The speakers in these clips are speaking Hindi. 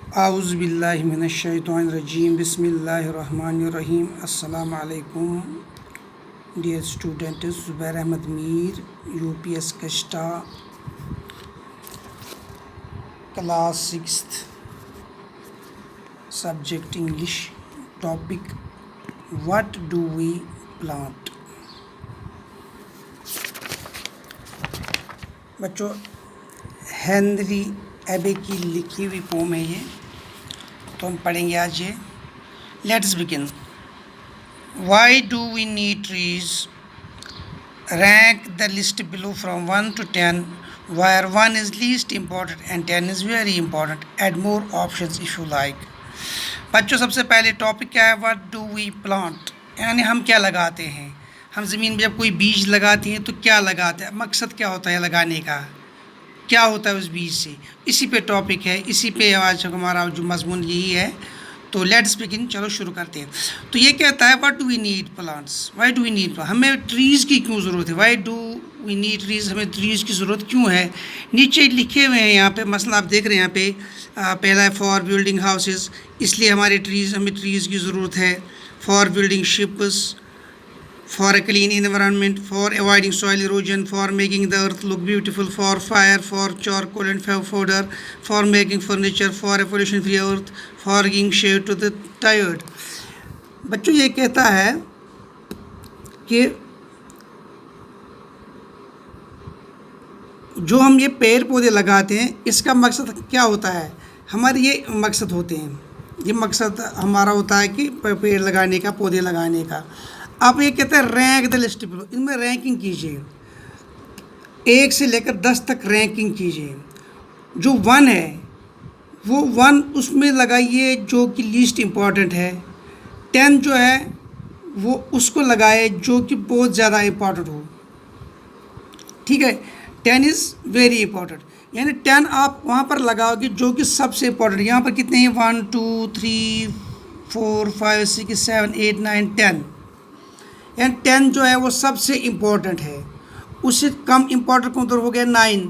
आउज़ुबिल्लाहि मिनश्शैतानिर्रजीम बिस्मिल्लाहिर्रहमानिर्रहीम। अस्सलामु अलैकुम dear student. Zubair Ahmed Mir, UPS Kashta, class 6th, subject English, topic what do we plant. बच्चों, हेनरी एबे की लिखी हुई पोम है ये, तो हम पढ़ेंगे आज ये। Let's begin. Why do we need trees? Rank the list below from 1 to 10, where 1 is least important and 10 is very important. Add more options if you like. बच्चों, सबसे पहले टॉपिक क्या है? व्हाट डू वी प्लांट, यानी हम क्या लगाते हैं। हम ज़मीन में जब कोई बीज लगाते हैं तो क्या लगाते हैं, मकसद क्या होता है लगाने का, क्या होता है उस बीज से। इसी पे टॉपिक है, इसी पे आज हमारा जो मजमून यही है। तो लेट्स बिगिन, चलो शुरू करते हैं। तो ये कहता है what do we need plants, why do we need plant, हमें ट्रीज़ की क्यों ज़रूरत है। Why do we need trees, हमें ट्रीज़ की ज़रूरत क्यों है। नीचे लिखे हुए हैं यहाँ पे, मसला आप देख रहे हैं यहाँ पे, पहला है फॉर बिल्डिंग हाउसेस, इसलिए हमें ट्रीज़ की ज़रूरत है। For building ships, for a clean environment, for avoiding soil erosion, for making the earth look beautiful, for fire, for charcoal and fodder, for making furniture, for a pollution free earth, for giving shade to the tired. बच्चों, ये कहता है कि जो हम ये पेड़ पौधे लगाते हैं इसका मकसद क्या होता है। हमारे ये मकसद होते हैं, ये मकसद हमारा होता है कि पेड़ लगाने का, पौधे लगाने का। आप ये कहते हैं रैंक द लिस्ट बिलो, इनमें रैंकिंग कीजिए, 1 से लेकर 10 तक रैंकिंग कीजिए। जो 1 है वो 1 उसमें लगाइए जो कि लीस्ट इम्पॉर्टेंट है। 10 जो है वो उसको लगाए जो कि बहुत ज़्यादा इम्पॉर्टेंट हो। ठीक है, 10 इज़ वेरी इंपॉर्टेंट, यानी 10 आप वहाँ पर लगाओगे जो कि सबसे इम्पॉर्टेंट। यहाँ पर कितने हैं? 1 2 3 4 5 6 7 8 9 10, यानी 10 जो है वो सबसे इम्पोर्टेंट है। उससे कम इम्पोर्टेंट कौन हो गया? 9,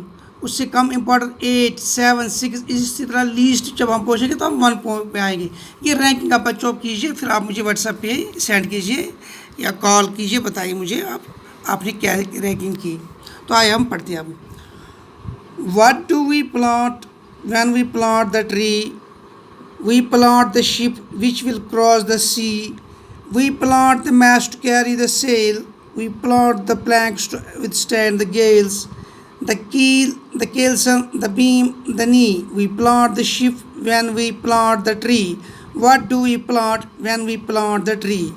उससे कम इम्पोर्टेंट 8 7 6, इसी तरह लीस्ट जब हम पहुँचेंगे तो हम 1 पे आएंगे। ये रैंकिंग आप बच्चों कीजिए, फिर आप मुझे व्हाट्सएप पे सेंड कीजिए या कॉल कीजिए, बताइए मुझे आपने क्या रैंकिंग की। तो आइए हम पढ़ते हैं अब। What do we plant? When we plant the tree, we plant the ship which will cross the sea, we plant the mast to carry the sail, we plant the planks to withstand the gales, the keel, the keelson, the beam, the knee. We plant the ship when we plant the tree. What do we plant when we plant the tree?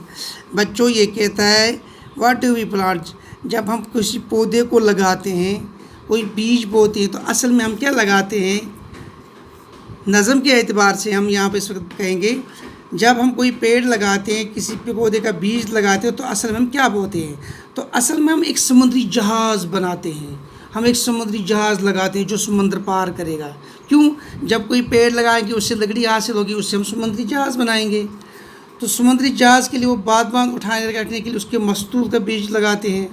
बच्चों, ये कहता है what do we plant, जब हम किसी पौधे को लगाते हैं, कोई बीज बोते हैं, तो असल में हम क्या लगाते हैं। नज़म के एतबार से हम यहाँ पे इस वक्त कहेंगे, जब हम कोई पेड़ लगाते हैं, किसी पौधे का बीज लगाते हैं, तो असल में हम क्या बोते हैं। तो असल में हम एक समुद्री जहाज़ बनाते हैं, हम एक समुद्री जहाज़ लगाते हैं जो समुद्र पार करेगा। क्यों? जब कोई पेड़ लगाएंगे उससे लकड़ी हासिल होगी, उससे हम समुद्री जहाज़ बनाएंगे। तो समुद्री जहाज़ के लिए वो बादबान उठाने रखने के लिए उसके मस्तूर का बीज लगाते हैं।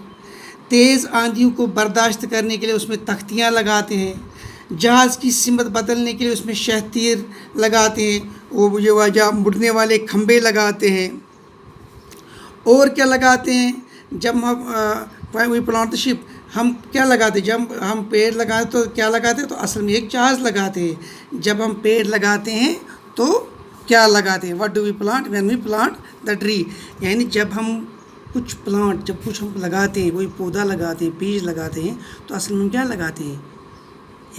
तेज़ आंधियों को बर्दाश्त करने के लिए उसमें तख्तियाँ लगाते हैं। जहाज़ की सिमत बदलने के लिए उसमें शहतीर लगाते हैं, वो जो वजह मुड़ने वाले खंभे लगाते हैं। और क्या लगाते हैं? जब हम वी प्लांट द शिप, हम क्या लगाते हैं? जब हम पेड़ लगाते तो क्या लगाते हैं? तो असल में एक जहाज़ लगाते हैं। जब हम पेड़ लगाते हैं तो क्या लगाते हैं? What do we plant when we plant the tree, यानी जब हम कुछ हम लगाते हैं, कोई पौधा लगाते हैं, बीज लगाते हैं, तो असल में क्या लगाते हैं,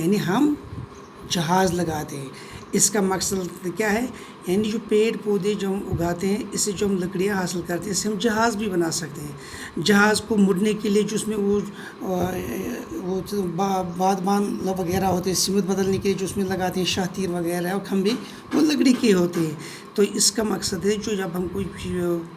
यानी हम जहाज़ लगाते हैं। इसका मकसद क्या है? यानी जो पेड़ पौधे जो हम उगाते हैं, इससे जो हम लकड़ियाँ हासिल करते हैं, इससे हम जहाज़ भी बना सकते हैं। जहाज़ को मुड़ने के लिए जो उसमें वो बादबान वगैरह होते हैं, सिमत बदलने के लिए जो उसमें लगाते हैं शातीर वगैरह और खंभे, वो लकड़ी के होते हैं। तो इसका मकसद है, जो जब हम कोई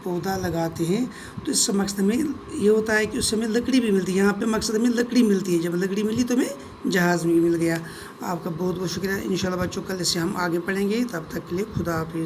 पौधा लगाते हैं तो इसका मकसद में ये होता है कि उससे हमें लकड़ी भी मिलती है। यहाँ पे मकसद हमें लकड़ी मिलती है, जब लकड़ी मिली तो हमें जहाज़ भी मिल गया। आपका बहुत बहुत शुक्रिया। इंशाल्लाह बच्चों कल इससे हम आगे पढ़ेंगे, तब तक के लिए खुदा हाफिज़।